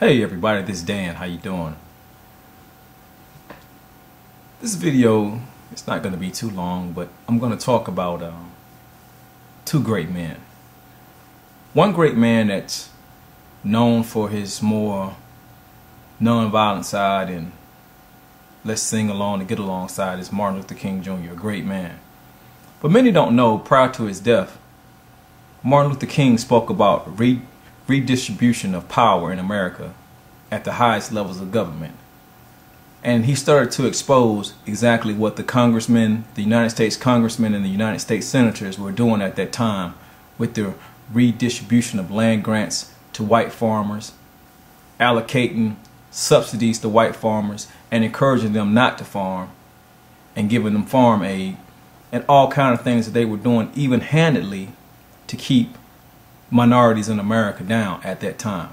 Hey everybody, this is Dan. How you doing? This video, it's not going to be too long, but I'm going to talk about two great men. One great man that's known for his more non-violent side and let's sing along and get along side is Martin Luther King Jr., a great man. But many don't know, prior to his death, Martin Luther King spoke about redistribution of power in America at the highest levels of government. And he started to expose exactly what the congressmen, the United States congressmen and the United States senators were doing at that time with the redistribution of land grants to white farmers, allocating subsidies to white farmers and encouraging them not to farm and giving them farm aid and all kind of things that they were doing even-handedly to keep minorities in America down at that time.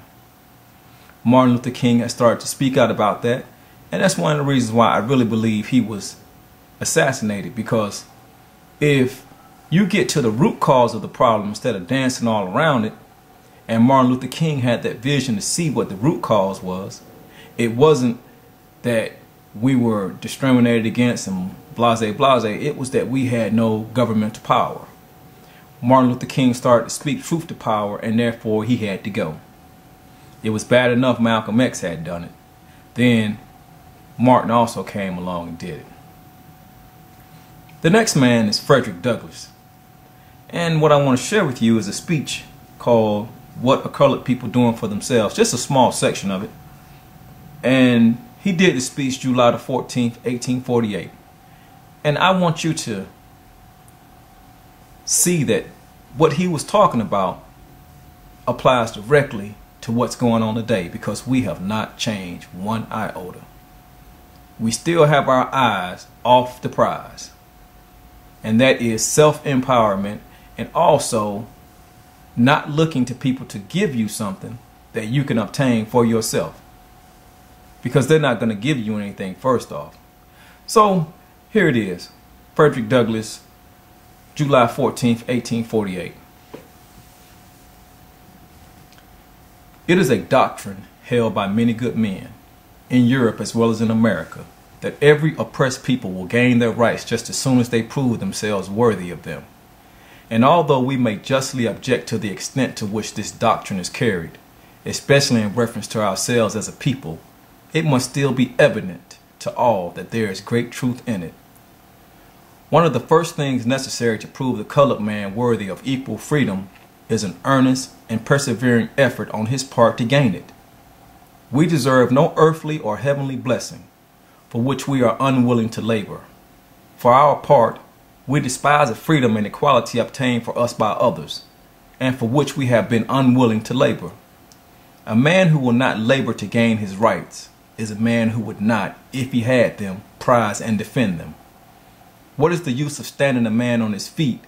Martin Luther King has started to speak out about that, and that's one of the reasons why I really believe he was assassinated, because if you get to the root cause of the problem instead of dancing all around it, and Martin Luther King had that vision to see what the root cause was, it wasn't that we were discriminated against and blase, it was that we had no governmental power. Martin Luther King started to speak truth to power, and therefore he had to go. It was bad enough Malcolm X had done it. Then Martin also came along and did it. The next man is Frederick Douglas. And what I want to share with you is a speech called "What Are Colored People Doing for Themselves?" Just a small section of it. And he did the speech July the 14th, 1848. And I want you to see that what he was talking about applies directly to what's going on today, because we have not changed one iota. We still have our eyes off the prize, and that is self-empowerment, and also not looking to people to give you something that you can obtain for yourself, because they're not going to give you anything first off. So here it is, Frederick Douglass, July 14th, 1848. It is a doctrine held by many good men, in Europe as well as in America, that every oppressed people will gain their rights just as soon as they prove themselves worthy of them. And although we may justly object to the extent to which this doctrine is carried, especially in reference to ourselves as a people, it must still be evident to all that there is great truth in it. One of the first things necessary to prove the colored man worthy of equal freedom is an earnest and persevering effort on his part to gain it. We deserve no earthly or heavenly blessing for which we are unwilling to labor. For our part, we despise the freedom and equality obtained for us by others, and for which we have been unwilling to labor. A man who will not labor to gain his rights is a man who would not, if he had them, prize and defend them. What is the use of standing a man on his feet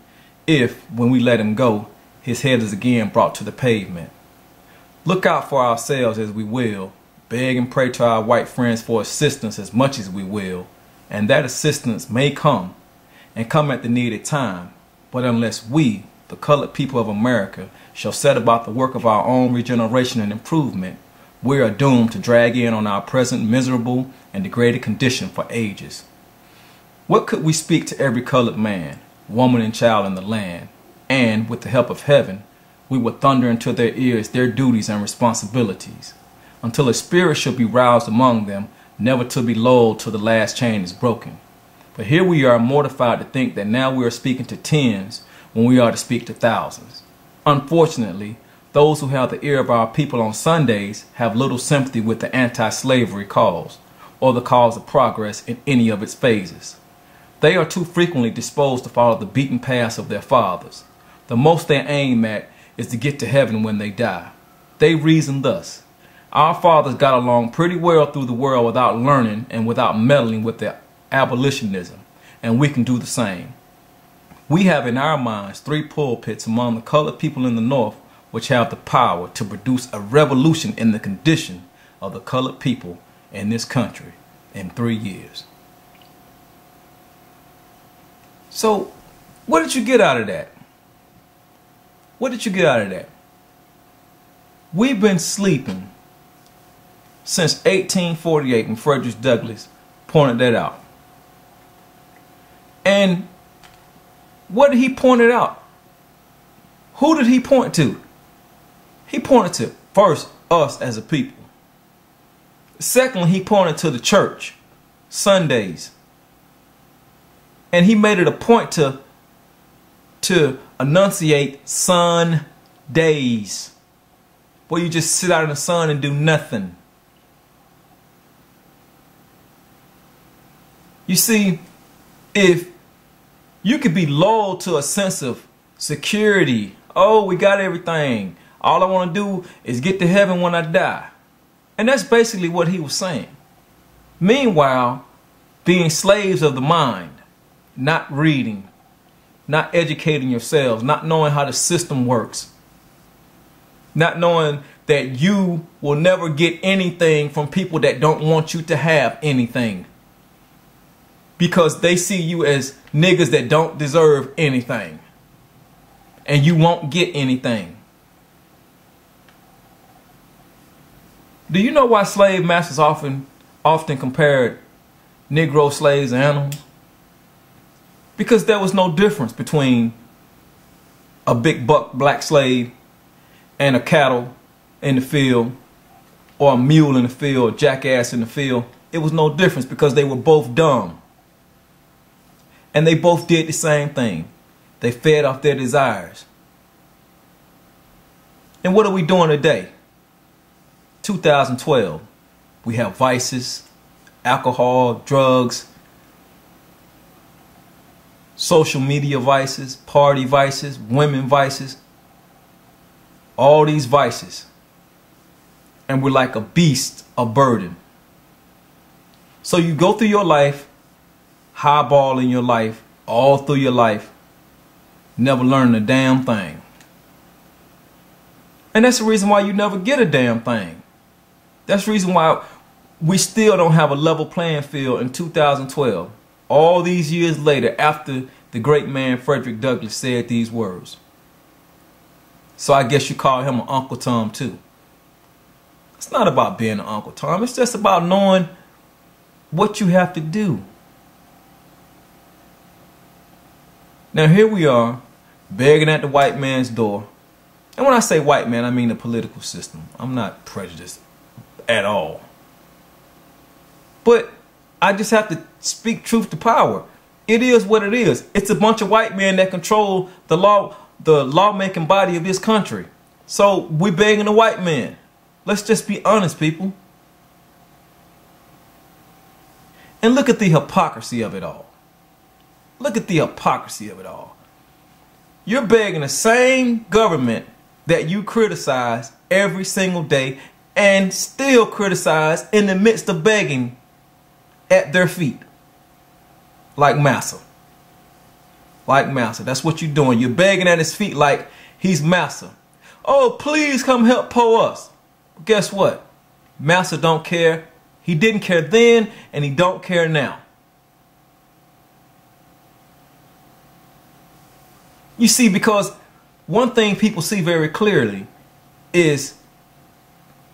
if, when we let him go, his head is again brought to the pavement? Look out for ourselves as we will, beg and pray to our white friends for assistance as much as we will, and that assistance may come, and come at the needed time, but unless we, the colored people of America, shall set about the work of our own regeneration and improvement, we are doomed to drag in on our present miserable and degraded condition for ages. What could we speak to every colored man, woman, and child in the land, and, with the help of heaven, we would thunder into their ears their duties and responsibilities, until a spirit shall be roused among them, never to be lulled till the last chain is broken. But here we are mortified to think that now we are speaking to tens when we are to speak to thousands. Unfortunately, those who have the ear of our people on Sundays have little sympathy with the anti-slavery cause, or the cause of progress in any of its phases. They are too frequently disposed to follow the beaten paths of their fathers. The most they aim at is to get to heaven when they die. They reason thus: our fathers got along pretty well through the world without learning and without meddling with their abolitionism, and we can do the same. We have in our minds 3 pulpits among the colored people in the North which have the power to produce a revolution in the condition of the colored people in this country in 3 years. So, what did you get out of that? What did you get out of that? We've been sleeping since 1848 when Frederick Douglas pointed that out. And what did he point it out? Who did he point to? He pointed to, first, us as a people. Secondly, he pointed to the church, Sundays. And he made it a point to enunciate Sundays, where you just sit out in the sun and do nothing. You see, if you could be lulled to a sense of security, oh, we got everything, all I want to do is get to heaven when I die. And that's basically what he was saying. Meanwhile, being slaves of the mind, not reading, not educating yourselves, not knowing how the system works, not knowing that you will never get anything from people that don't want you to have anything, because they see you as niggas that don't deserve anything, and you won't get anything. Do you know why slave masters often compared Negro slaves and animals? Because there was no difference between a big buck black slave and a cattle in the field, or a mule in the field, a jackass in the field. It was no difference, because they were both dumb. And they both did the same thing. They fed off their desires. And what are we doing today? 2012. We have vices, alcohol, drugs, social media vices, party vices, women vices, all these vices. And we're like a beast of burden. So you go through your life, highballing your life, all through your life, never learning a damn thing. And that's the reason why you never get a damn thing. That's the reason why we still don't have a level playing field in 2012. All these years later, after the great man Frederick Douglas said these words. So I guess you call him an Uncle Tom too. It's not about being an Uncle Tom. It's just about knowing what you have to do. Now here we are, begging at the white man's door. And when I say white man, I mean the political system. I'm not prejudiced at all. But I just have to speak truth to power. It is what it is. It's a bunch of white men that control the lawmaking body of this country. So we're begging the white man. Let's just be honest, people. And look at the hypocrisy of it all. Look at the hypocrisy of it all. You're begging the same government that you criticize every single day, and still criticize in the midst of begging at their feet. Like massa. Like massa. That's what you're doing. You're begging at his feet like he's massa. Oh, please come help po us. But guess what? Massa don't care. He didn't care then, and he don't care now. You see, because one thing people see very clearly is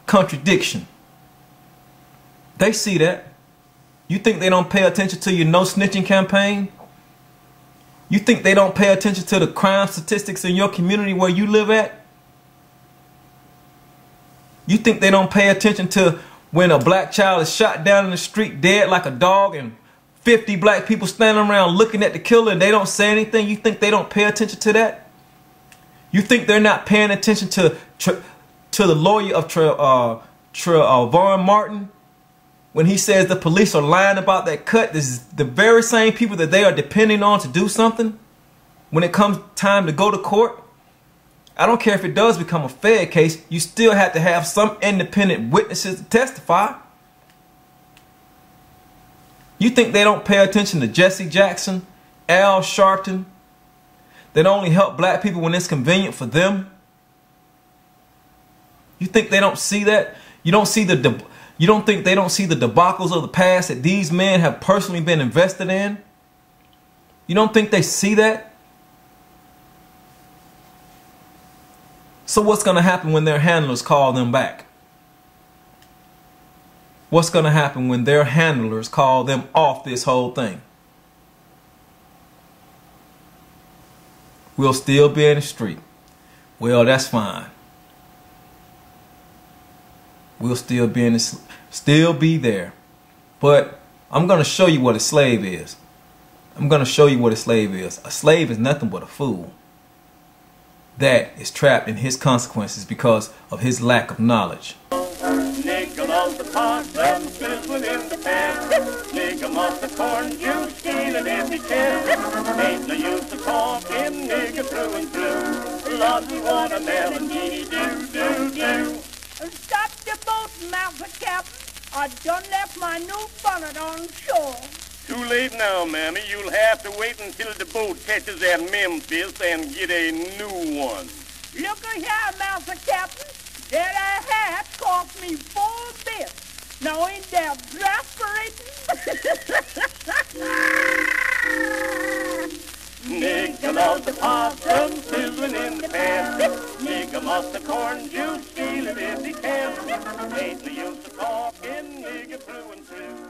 contradiction. They see that. You think they don't pay attention to your no snitching campaign? You think they don't pay attention to the crime statistics in your community where you live at? You think they don't pay attention to when a black child is shot down in the street dead like a dog, and 50 black people standing around looking at the killer and they don't say anything? You think they don't pay attention to that? You think they're not paying attention to the lawyer of Trayvon Martin when he says the police are lying about that cut? This is the very same people that they are depending on to do something when it comes time to go to court. I don't care if it does become a Fed case, you still have to have some independent witnesses to testify. You think they don't pay attention to Jesse Jackson, Al Sharpton, that only help black people when it's convenient for them? You think they don't see that? You don't think they don't see the debacles of the past that these men have personally been invested in? You don't think they see that? So what's going to happen when their handlers call them back? what's going to happen when their handlers call them off this whole thing? We'll still be in the street. Well, that's fine. We'll still be there. But I'm going to show you what a slave is. I'm going to show you what a slave is. A slave is nothing but a fool that is trapped in his consequences because of his lack of knowledge. Nickel of the pot, them sizzling in the pan. Nickel of the corn juice, stealing in the can. Ain't no use to talking, nigger through and through. Lots of watermelon, do. Stop the boat, Master Captain. I done left my new bonnet on shore. Too late now, Mammy. You'll have to wait until the boat catches at Memphis and get a new one. Look here, Master Captain. That hat cost me 4 bits. Now ain't that exasperating? Nickel of the possum, sizzling in the pan. Nickel of the corn juice, stealing in the can. Ain't no use to talking, nigger through and through.